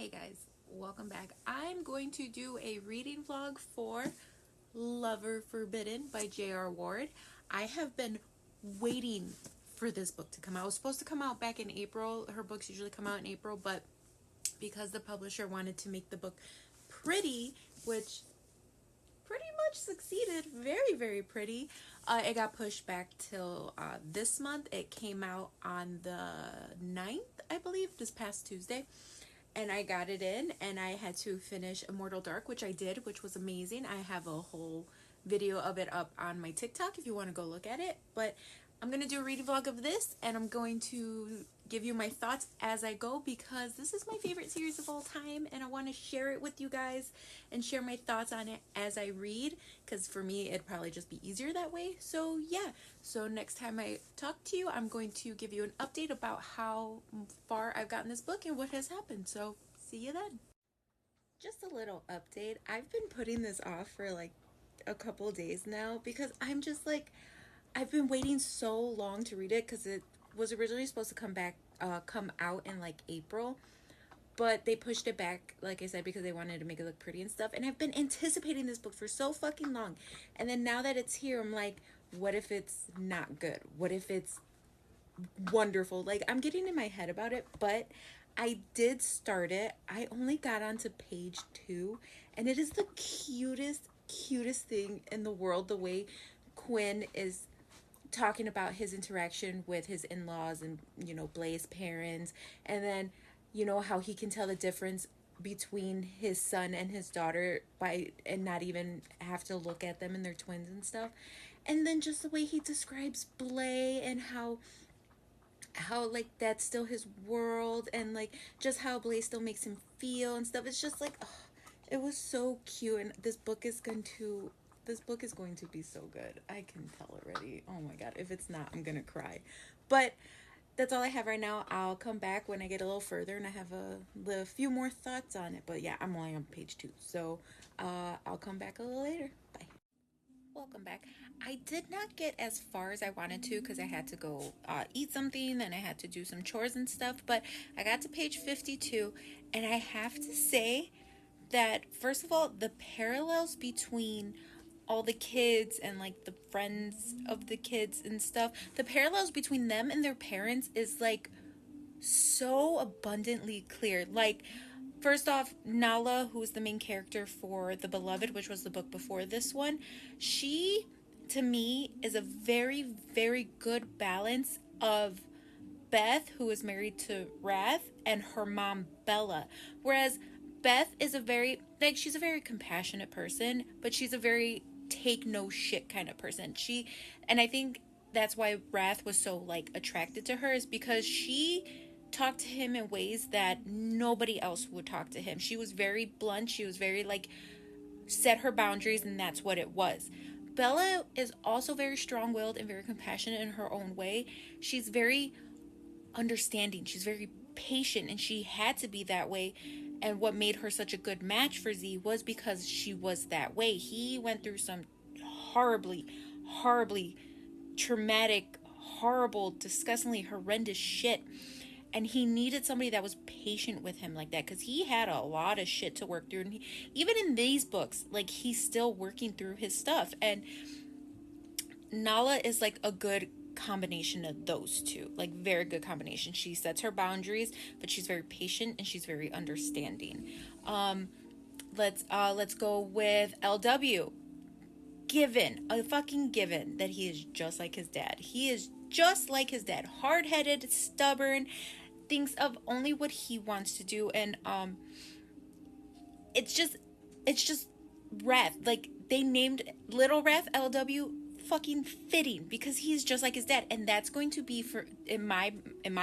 Hey guys, welcome back. I'm going to do a reading vlog for Lover Forbidden by J.R. Ward. I have been waiting for this book to come out. It was supposed to come out back in April. Her books usually come out in April, but because the publisher wanted to make the book pretty, which pretty much succeeded, very pretty, it got pushed back till this month. It came out on the 9th, I believe, this past Tuesday, and I got it in, and I had to finish Immortal Dark, which I did, which was amazing. I have a whole video of it up on my TikTok if you want to go look at it. But I'm going to do a reading vlog of this, and I'm going to give you my thoughts as I go, because this is my favorite series of all time, and I want to share it with you guys and share my thoughts on it as I read, because for me it'd probably just be easier that way. So yeah, so next time I talk to you, I'm going to give you an update about how far I've gotten this book and what has happened. So see you then. Just a little update. I've been putting this off for like a couple days now because I'm just like, I've been waiting so long to read it, because it was originally supposed to come out in like April, but they pushed it back, like I said, because they wanted to make it look pretty and stuff. And I've been anticipating this book for so fucking long, and then now that it's here, I'm like, what if it's not good? What if it's wonderful? Like, I'm getting in my head about it, but I did start it. I only got onto page 2, and it is the cutest thing in the world, the way Quinn is talking about his interaction with his in-laws and, you know, Blaze parents, and then, you know, how he can tell the difference between his son and his daughter by, and not even have to look at them, and they're twins and stuff. And then just the way he describes Blay, and how like that's still his world, and like just how Blaze still makes him feel and stuff. It's just like, oh, it was so cute. And this book is going to be so good. I can tell already. Oh my god, if it's not, I'm gonna cry. But that's all I have right now. I'll come back when I get a little further and I have a few more thoughts on it. But yeah, I'm only on page 2, so I'll come back a little later. Bye. Welcome back. I did not get as far as I wanted to, because I had to go eat something, and I had to do some chores and stuff, but I got to page 52, and I have to say that, first of all, the parallels between all the kids and like the friends of the kids and stuff, the parallels between them and their parents is like so abundantly clear. Like, first off, Nala, who is the main character for The Beloved, which was the book before this one, she, to me, is a very good balance of Beth, who is married to Wrath, and her mom, Bella. Whereas Beth is she's a very compassionate person, but she's a very take no shit kind of person. And I think that's why Wrath was so like attracted to her, is because she talked to him in ways that nobody else would talk to him. She was very blunt. She was very like, set her boundaries, and that's what it was. Bella is also very strong-willed and very compassionate in her own way. She's very understanding. She's very patient, and she had to be that way. And what made her such a good match for Z was because she was that way. He went through some horribly traumatic, horrible, disgustingly horrendous shit. And he needed somebody that was patient with him like that, because he had a lot of shit to work through. And even in these books, like, he's still working through his stuff. And Nala is like a good combination of those two, like very good combination. She sets her boundaries, but she's very patient and she's very understanding. Let's go with LW. A fucking given that he is just like his dad. He is just like his dad, hard-headed, stubborn, thinks of only what he wants to do. And it's just Wrath. Like, they named little Wrath LW, fucking fitting, because he's just like his dad. And that's going to be, for in my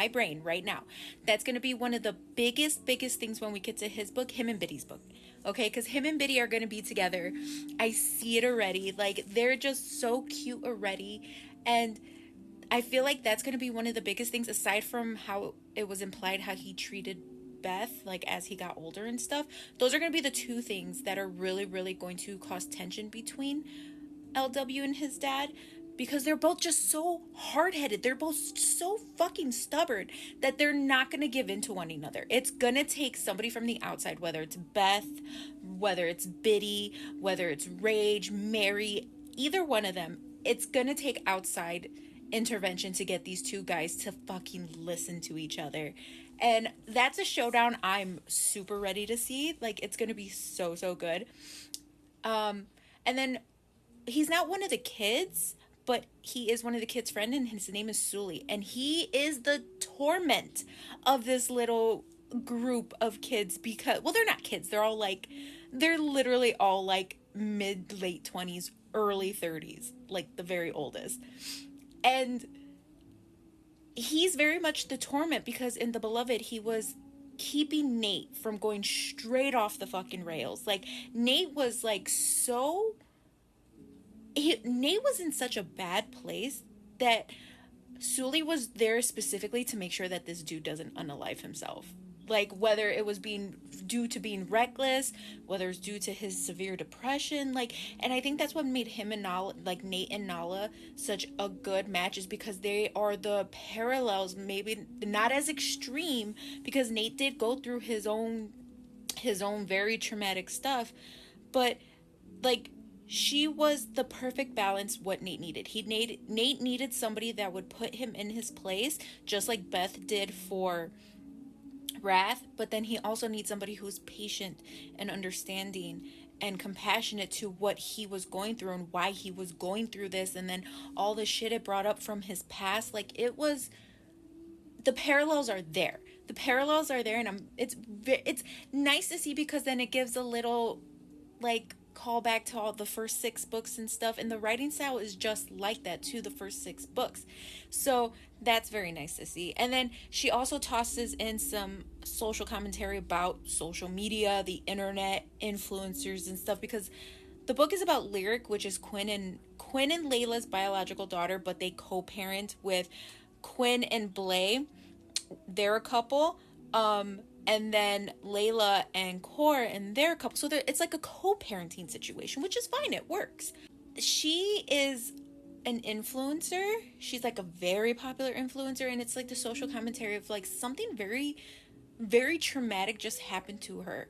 brain right now, that's going to be one of the biggest things when we get to his book, him and Biddy's book. Okay, because him and Biddy are going to be together. I see it already. Like, they're just so cute already. And I feel like that's going to be one of the biggest things, aside from how it was implied how he treated Beth, like, as he got older and stuff. Those are going to be the two things that are really going to cause tension between LW and his dad. because they're both just so hard-headed. They're both so fucking stubborn that they're not going to give in to one another. It's going to take somebody from the outside, whether it's Beth, whether it's Biddy, whether it's Rage, Mary, either one of them. It's going to take outside intervention to get these two guys to fucking listen to each other. And that's a showdown I'm super ready to see. Like, it's going to be so, so good. And then he's not one of the kids, but he is one of the kids' friend, and his name is Sully, and he is the torment of this little group of kids because, well, they're not kids. They're literally all like mid late 20s, early 30s, like the very oldest. And he's very much the torment because in The Beloved, he was keeping Nate from going straight off the fucking rails. Like, Nate was like Nate was in such a bad place that Sully was there specifically to make sure that this dude doesn't unalive himself. Like, whether it was being due to being reckless, whether it's due to his severe depression, like, and I think that's what made him and Nala, like Nate and Nala, such a good match, is because they are the parallels, maybe not as extreme, because Nate did go through his own very traumatic stuff, but like, she was the perfect balance what Nate needed. Nate needed somebody that would put him in his place, just like Beth did for Wrath, but then he also needs somebody who's patient and understanding and compassionate to what he was going through and why he was going through this, and then all the shit it brought up from his past. Like, it was, the parallels are there. The parallels are there, and it's nice to see, because then it gives a little like call back to all the first 6 books and stuff, and the writing style is just like that to the first 6 books, so that's very nice to see. And then she also tosses in some social commentary about social media, the internet, influencers and stuff, because the book is about Lyric, which is Quinn and Layla's biological daughter, but they co-parent with Quinn and Blay. They're a couple. And then Layla and Core, and they're a couple. So it's like a co-parenting situation, which is fine. It works. She is an influencer. She's like a very popular influencer. And it's like the social commentary of like something very, very traumatic just happened to her.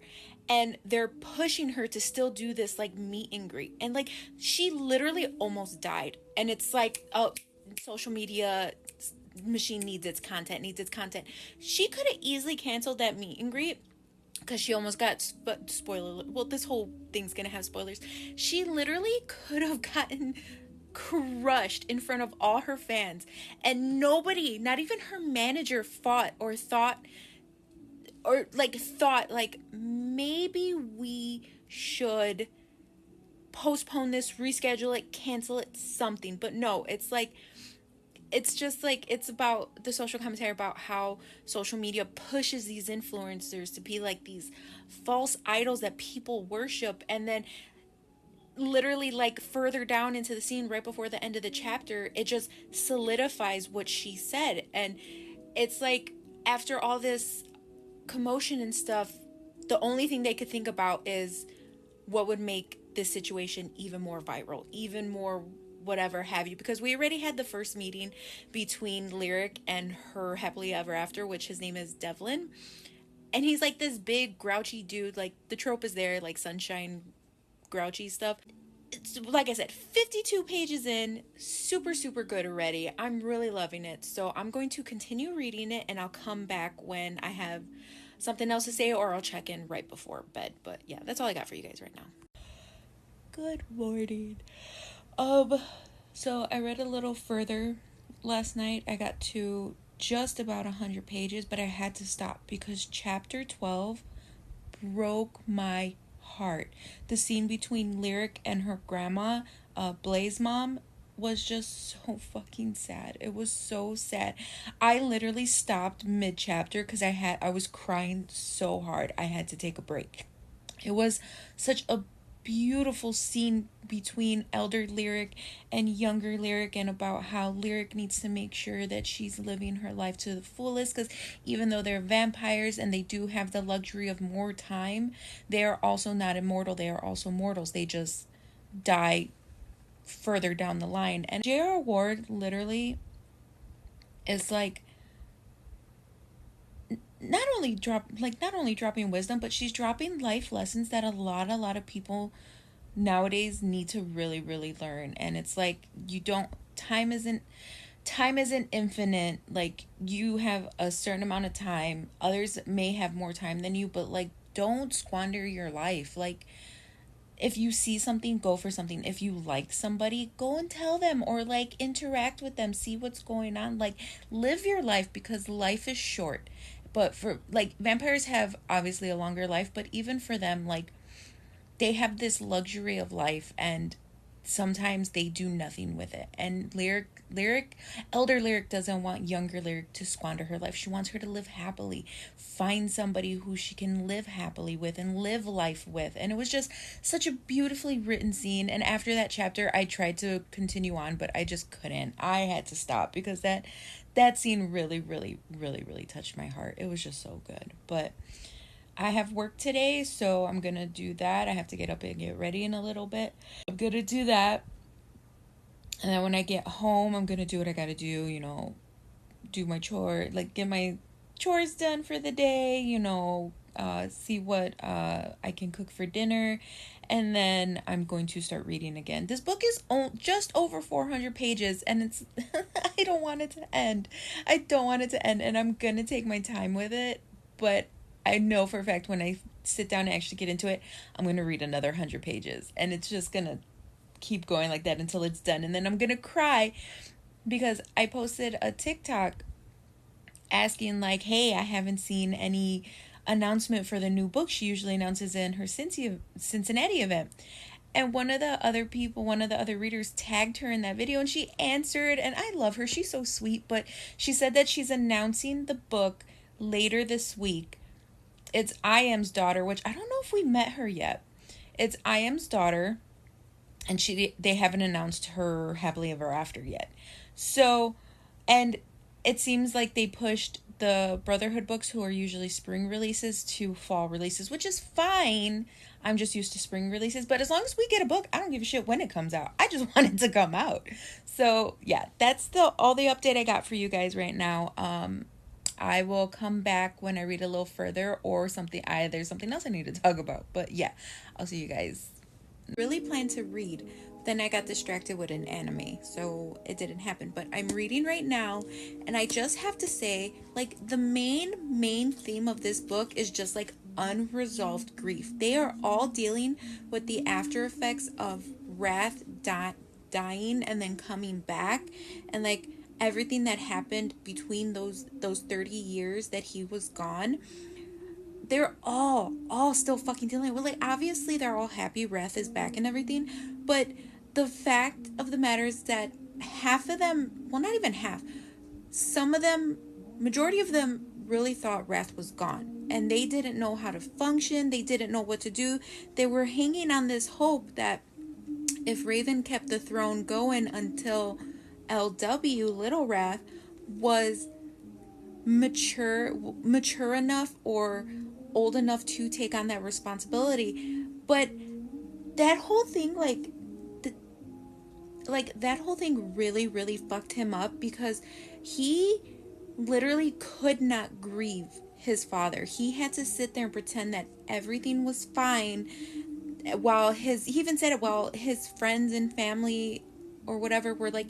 And they're pushing her to still do this like meet and greet. And like, she literally almost died. And it's like, oh, social media machine needs its content. She could have easily canceled that meet and greet because she almost got spoiler. Well, this whole thing's gonna have spoilers. She literally could have gotten crushed in front of all her fans, and nobody, not even her manager, thought like maybe we should postpone this, reschedule it, cancel it, something. But no, it's like, it's just like, it's about the social commentary about how social media pushes these influencers to be like these false idols that people worship. And then literally like further down into the scene, right before the end of the chapter, it just solidifies what she said. And it's like, after all this commotion and stuff, the only thing they could think about is what would make this situation even more viral, even more whatever have you, because we already had the first meeting between Lyric and her happily ever after, which his name is Devlin, and he's like this big grouchy dude. Like, the trope is there, like sunshine grouchy stuff. It's, like I said, 52 pages in, super, super good already. I'm really loving it, so I'm going to continue reading it, and I'll come back when I have something else to say, or I'll check in right before bed. But yeah, that's all I got for you guys right now. Good morning. So I read a little further last night. I got to just about 100 pages, but I had to stop because chapter 12 broke my heart. The scene between Lyric and her grandma, Blay's mom, was just so fucking sad. It was so sad. I literally stopped mid-chapter because I was crying so hard. I had to take a break. It was such a beautiful scene between elder Lyric and younger Lyric, and about how Lyric needs to make sure that she's living her life to the fullest, because even though they're vampires and they do have the luxury of more time, they are also not immortal. They are also mortals. They just die further down the line. And J.R. Ward literally is like not only dropping wisdom, but she's dropping life lessons that a lot of people nowadays need to really learn. And it's like, you don't time isn't infinite. Like, you have a certain amount of time, others may have more time than you, but like, don't squander your life. Like, if you see something, go for something. If you like somebody, go and tell them, or like interact with them, see what's going on. Like, live your life, because life is short. But for like, vampires have obviously a longer life, but even for them, like, they have this luxury of life, and sometimes they do nothing with it. And elder Lyric doesn't want younger Lyric to squander her life. She wants her to live happily, find somebody who she can live happily with and live life with. And it was just such a beautifully written scene. And after that chapter, I tried to continue on, but I just couldn't. I had to stop, because that scene really touched my heart. It was just so good. But I have work today, so I'm gonna do that. I have to get up and get ready in a little bit. I'm gonna do that. And then when I get home, I'm gonna do what I gotta do, do my chore, like get my chores done for the day, see what I can cook for dinner. And then I'm going to start reading again. This book is just over 400 pages, and it's I don't want it to end. I don't want it to end, and I'm gonna take my time with it, but I know for a fact when I sit down and actually get into it, I'm going to read another 100 pages. And it's just going to keep going like that until it's done. And then I'm going to cry, because I posted a TikTok asking like, hey, I haven't seen any announcement for the new book she usually announces in her Cincinnati event. And one of the other readers tagged her in that video, and she answered, and I love her. She's so sweet. But she said that she's announcing the book later this week. It's I.M's daughter, which I don't know if we met her yet. It's I.M's daughter, and they haven't announced her happily ever after yet. So, and it seems like they pushed the Brotherhood books, who are usually spring releases, to fall releases, which is fine. I'm just used to spring releases, but as long as we get a book, I don't give a shit when it comes out. I just want it to come out. So yeah, that's all the update I got for you guys right now. I will come back when I read a little further, or there's something else I need to talk about. But yeah, I'll see you guys. Really planned to read, then I got distracted with an anime, so it didn't happen. But I'm reading right now, and I just have to say, like, the main theme of this book is just like unresolved grief. They are all dealing with the after effects of Wrath dying and then coming back, and like everything that happened between those 30 years that he was gone. They're all still fucking dealing with, like, obviously they're all happy Wrath is back and everything, but the fact of the matter is that half of them, well, not even half, some of them, majority of them really thought Wrath was gone, and they didn't know how to function. They didn't know what to do. They were hanging on this hope that if Raven kept the throne going until LW, Little Wrath, was mature enough or old enough to take on that responsibility. But that whole thing, that whole thing really fucked him up, because he literally could not grieve his father. He had to sit there and pretend that everything was fine, while he even said it, while his friends and family or whatever were like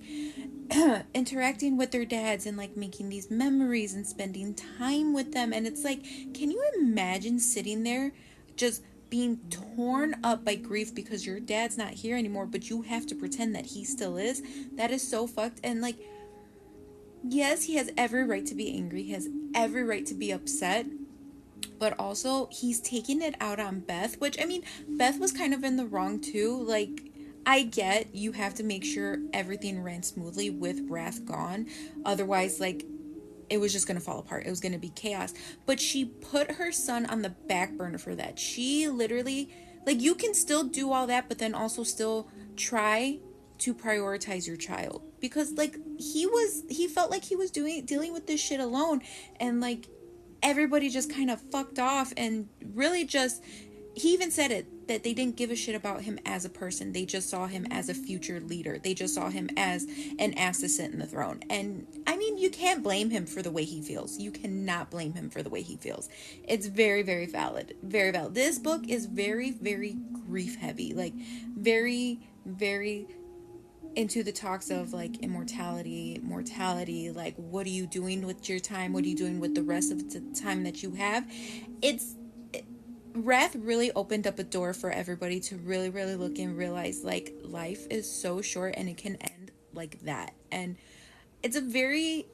interacting with their dads and like making these memories and spending time with them. And it's like, can you imagine sitting there just being torn up by grief because your dad's not here anymore, but you have to pretend that he still is? That is so fucked. And like, yes, he has every right to be angry, he has every right to be upset, but also he's taking it out on Beth, which, I mean, Beth was kind of in the wrong too. Like, I get you have to make sure everything ran smoothly with Wrath gone. Otherwise, like, it was just going to fall apart. It was going to be chaos. But she put her son on the back burner for that. She literally, like, you can still do all that, but then also still try to prioritize your child. Because, like, he felt like he was dealing with this shit alone. And, like, everybody just kind of fucked off and really just, he even said it, that they didn't give a shit about him as a person. They just saw him as a future leader. They just saw him as an ass to sit in the throne. And I mean, you can't blame him for the way he feels. You cannot blame him for the way he feels. It's very, very valid. Very valid. This book is very, very grief heavy. Like, very, very into the talks of like immortality, mortality, like what are you doing with your time? What are you doing with the rest of the time that you have? Wrath really opened up a door for everybody to really, really look and realize like life is so short and it can end like that. And it's a very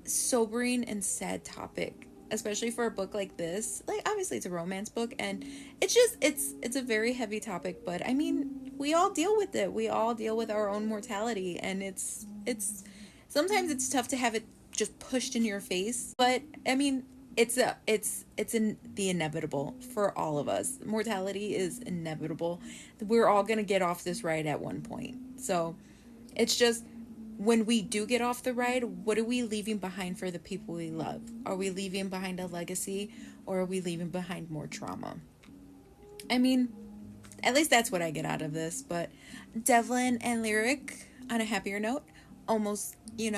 sobering and sad topic, especially for a book like this. Like, obviously it's a romance book, and it's a very heavy topic, but I mean, we all deal with it. We all deal with our own mortality, and it's sometimes it's tough to have it just pushed in your face, but I mean, it's in the inevitable for all of us. Mortality is inevitable. We're all gonna get off this ride at one point. So it's just, when we do get off the ride, what are we leaving behind for the people we love? Are we leaving behind a legacy, or are we leaving behind more trauma? I mean, at least that's what I get out of this. But Devlin and Lyric, on a happier note, almost did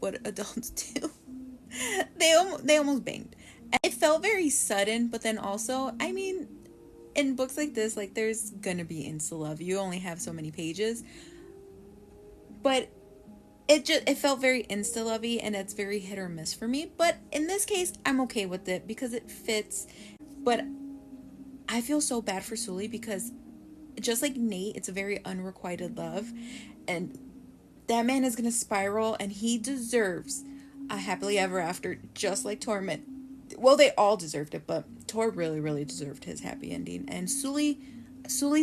what adults do. They almost banged. It felt very sudden, but then also, I mean, in books like this, like, there's gonna be insta love. You only have so many pages, but it felt very insta lovey, and it's very hit or miss for me. But in this case, I'm okay with it because it fits. But I feel so bad for Sully because, just like Nate, it's a very unrequited love, and that man is gonna spiral, and he deserves a happily ever after, just like Torment. Well, they all deserved it, but Tor really, really deserved his happy ending. And Sully's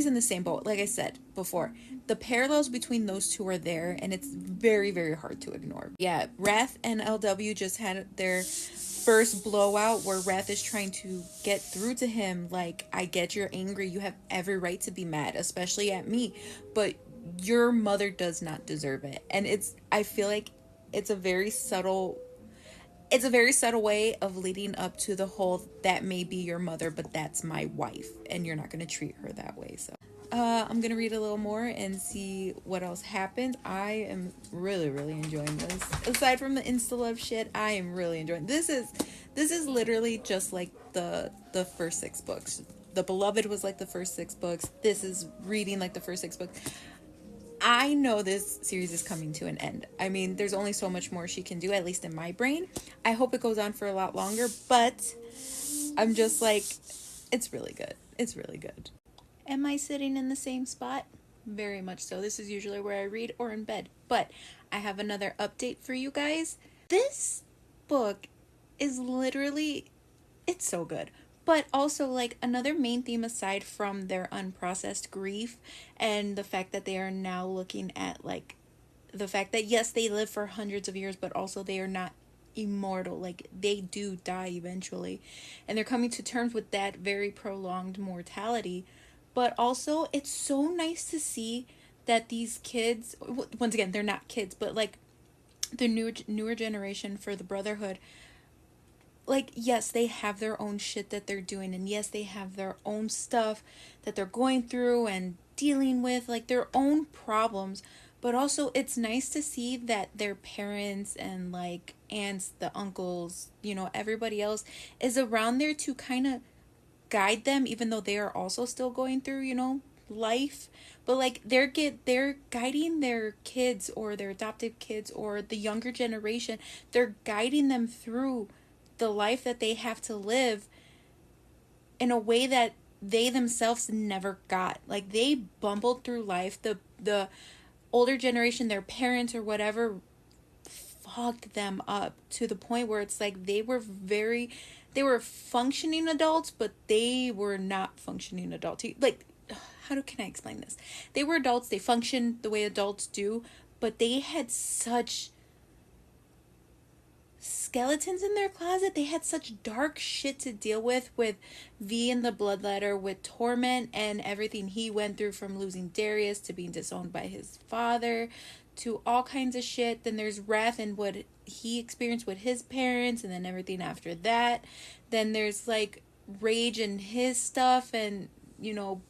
in the same boat. Like I said before, the parallels between those two are there, and it's very, very hard to ignore. Yeah, Wrath and LW just had their first blowout, where Wrath is trying to get through to him. Like, I get you're angry. You have every right to be mad, especially at me. But your mother does not deserve it. And I feel like it's a very subtle way of leading up to the whole, that may be your mother, but that's my wife, and you're not going to treat her that way. So I'm going to read a little more and see what else happens. I am really, really enjoying this. Aside from the insta-love shit, I am really enjoying this. This is literally just like the first 6 books. The Beloved was like the first 6 books. This is reading like the first 6 books. I know this series is coming to an end. I mean, there's only so much more she can do, at least in my brain. I hope it goes on for a lot longer, but I'm just like, it's really good. It's really good. Am I sitting in the same spot? Very much so. This is usually where I read or in bed, but I have another update for you guys. This book is literally, it's so good. But also, like, another main theme aside from their unprocessed grief and the fact that they are now looking at, like, the fact that, yes, they live for hundreds of years, but also they are not immortal. Like, they do die eventually. And they're coming to terms with that very prolonged mortality. But also, it's so nice to see that these kids, once again, they're not kids, but, like, the newer generation for the Brotherhood, like, yes, they have their own shit that they're doing, and yes, they have their own stuff that they're going through and dealing with, like, their own problems, but also it's nice to see that their parents and, like, aunts, the uncles, everybody else is around there to kind of guide them, even though they are also still going through, life. But, like, they're guiding their kids or their adopted kids or the younger generation. They're guiding them through the life that they have to live in a way that they themselves never got. Like, they bumbled through life. The older generation, their parents or whatever, fucked them up to the point where it's like they were functioning adults, but they were not functioning adults. Like, can I explain this? They were adults, they functioned the way adults do, but they had such skeletons in their closet. They had such dark shit to deal with V and the Bloodletter, with Torment and everything he went through, from losing Darius to being disowned by his father to all kinds of shit. Then there's wrath and what he experienced with his parents, and then everything after that. Then there's like rage and his stuff, and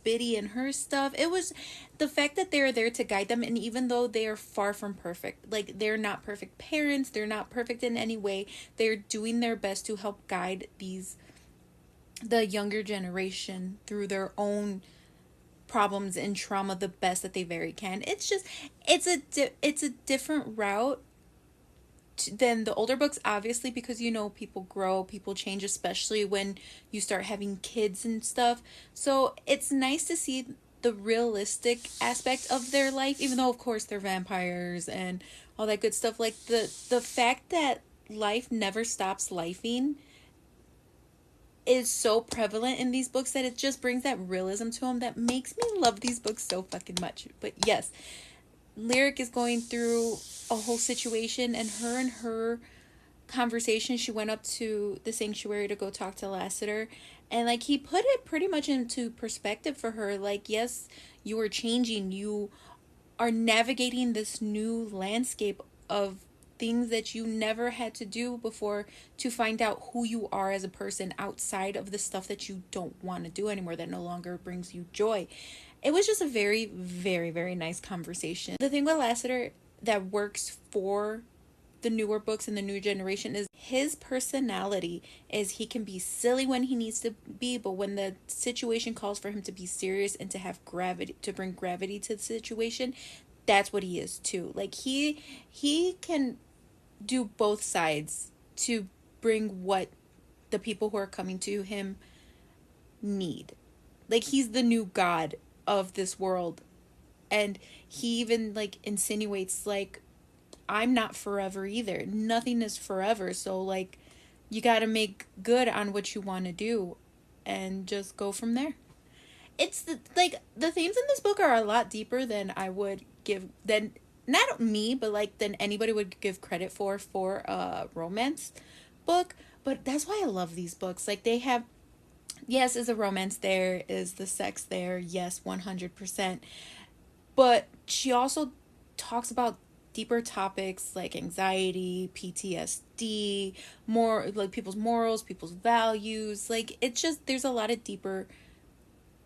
Biddy and her stuff. It was the fact that they're there to guide them, and even though they are far from perfect, like they're not perfect parents, they're not perfect in any way, they're doing their best to help guide the younger generation through their own problems and trauma the best that they very can. It's a different route than the older books, obviously, because people grow, people change, especially when you start having kids and stuff. So it's nice to see the realistic aspect of their life, even though of course they're vampires and all that good stuff. Like the fact that life never stops lifing is so prevalent in these books that it just brings that realism to them that makes me love these books so fucking much. But yes, Lyric is going through a whole situation, and her conversation, she went up to the sanctuary to go talk to Lassiter, and like he put it pretty much into perspective for her. Like, yes, you are changing, you are navigating this new landscape of things that you never had to do before to find out who you are as a person outside of the stuff that you don't want to do anymore, that no longer brings you joy. It was just a very, very, very nice conversation. The thing with Lassiter that works for the newer books and the new generation is his personality is he can be silly when he needs to be, but when the situation calls for him to be serious and to have gravity, to bring gravity to the situation, that's what he is too. Like he can do both sides to bring what the people who are coming to him need. Like, he's the new god of this world, and he even like insinuates like, I'm not forever either, nothing is forever, so like you got to make good on what you want to do and just go from there. It's the themes in this book are a lot deeper than I would give, than not me, but like than anybody would give credit for a romance book. But that's why I love these books. Like, they have, yes, is a romance there, is the sex there, yes, 100%, but she also talks about deeper topics like anxiety, PTSD, more like people's morals, people's values. Like, it's just, there's a lot of deeper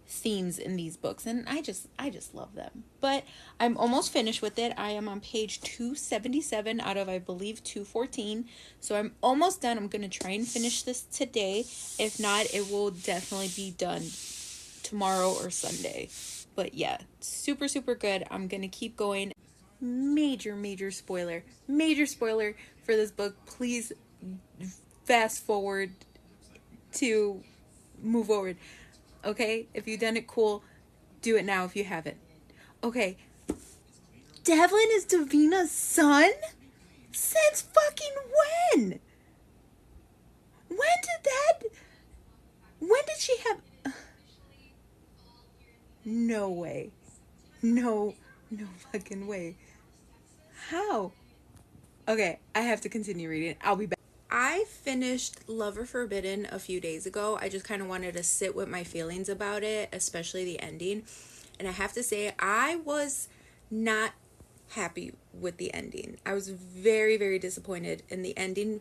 themes in these books, and I just love them. But I'm almost finished with it. I am on page 277 out of, I believe, 214, so I'm almost done. I'm gonna try and finish this today. If not, it will definitely be done tomorrow or Sunday. But yeah, super good. I'm gonna keep going. Major spoiler for this book. Please fast forward to move forward. Okay, if you've done it, cool. Do it now if you haven't. Okay. Devlin is Davina's son? Since fucking when? When did she have... No way. No fucking way. How? Okay, I have to continue reading. I'll be back. I finished Lover Forbidden a few days ago. I just kind of wanted to sit with my feelings about it, especially the ending. And I have to say, I was not happy with the ending. I was very, very disappointed in the ending.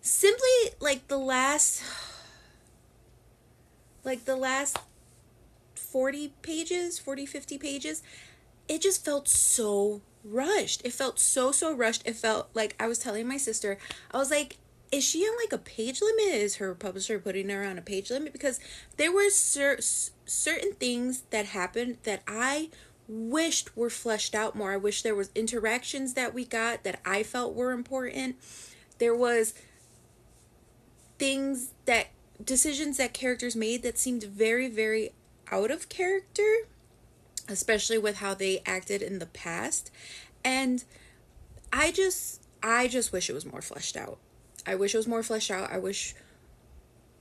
Simply, like the last 40 pages, 50 pages, it just felt so rushed. It felt so rushed. It felt like, I was telling my sister, I was like, is she on like a page limit? Is her publisher putting her on a page limit? Because there were certain things that happened that I wished were fleshed out more. I wish there was interactions that we got that I felt were important. There was decisions that characters made that seemed very, very out of character, especially with how they acted in the past. And I just wish it was more fleshed out. I wish it was more fleshed out. I wish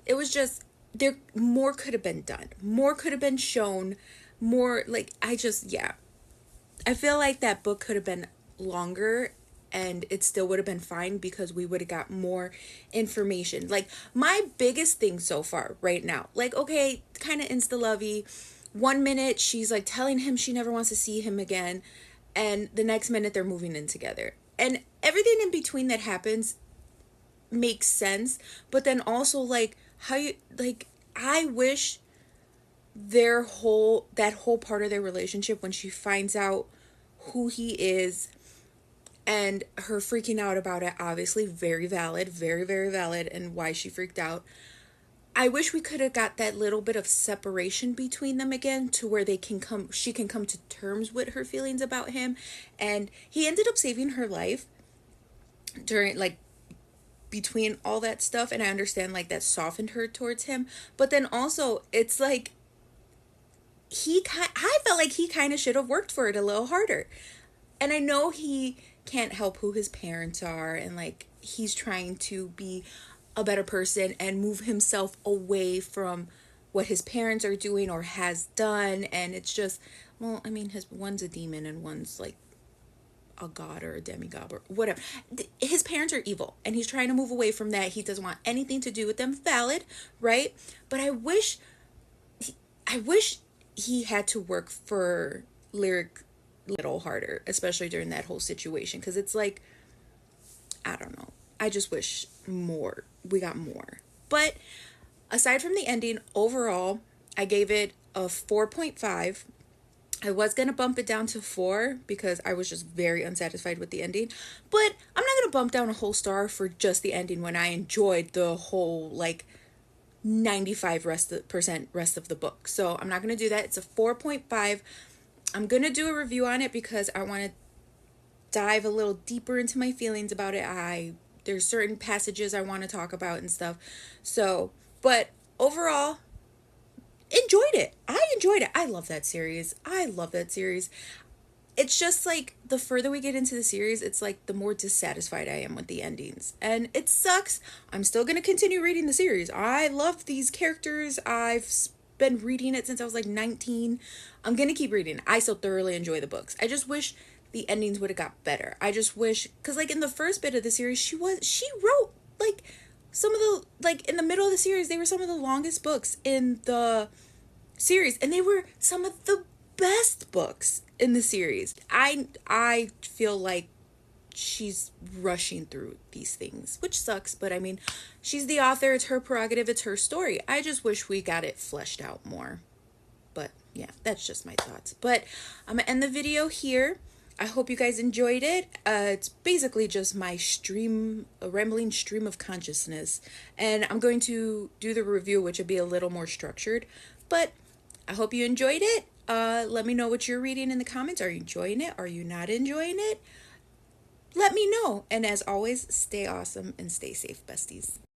it was just, there, more could have been done. More could have been shown. More, like, I feel like that book could have been longer and it still would have been fine because we would have got more information. Like, my biggest thing so far right now, like, okay, kind of insta-lovey. 1 minute she's like telling him she never wants to see him again. and the next minute they're moving in together. And everything in between that happens makes sense, but then also like how you like I wish that whole part of their relationship when she finds out who he is and her freaking out about it, obviously very valid, very very valid, and why she freaked out. I wish we could have got that little bit of separation between them again to where she can come to terms with her feelings about him. And he ended up saving her life during like between all that stuff, and I understand like that softened her towards him, but then also it's like I felt like he kind of should have worked for it a little harder. And I know he can't help who his parents are, and like he's trying to be a better person and move himself away from what his parents are doing or has done. And it's just, well, I mean, his one's a demon and one's like a god or a demigod or whatever. His parents are evil and he's trying to move away from that. He doesn't want anything to do with them. Valid, right? But I wish he had to work for Lyric a little harder, especially during that whole situation, because it's like, I don't know, I just wish we got more. But aside from the ending, overall I gave it a 4.5. I was going to bump it down to 4 because I was just very unsatisfied with the ending, but I'm not going to bump down a whole star for just the ending when I enjoyed the whole like 95% rest of the book. So I'm not going to do that. It's a 4.5. I'm going to do a review on it because I want to dive a little deeper into my feelings about it. There's certain passages I want to talk about and stuff. So, but overall, enjoyed it. I enjoyed it. I love that series. It's just like the further we get into the series, it's like the more dissatisfied I am with the endings. And it sucks. I'm still going to continue reading the series. I love these characters. I've been reading it since I was like 19. I'm going to keep reading. I still thoroughly enjoy the books. I just wish the endings would have got better. I just wish, because like in the first bit of the series, she wrote like some of the, like in the middle of the series, they were some of the longest books in the series, and they were some of the best books in the series. I feel like she's rushing through these things, which sucks, but I mean, she's the author, it's her prerogative, it's her story. I just wish we got it fleshed out more. But yeah, that's just my thoughts. But I'm gonna end the video here. I hope you guys enjoyed it. It's basically just my a rambling stream of consciousness. And I'm going to do the review, which will be a little more structured. But I hope you enjoyed it. Let me know what you're reading in the comments. Are you enjoying it? Are you not enjoying it? Let me know. And as always, stay awesome and stay safe, besties.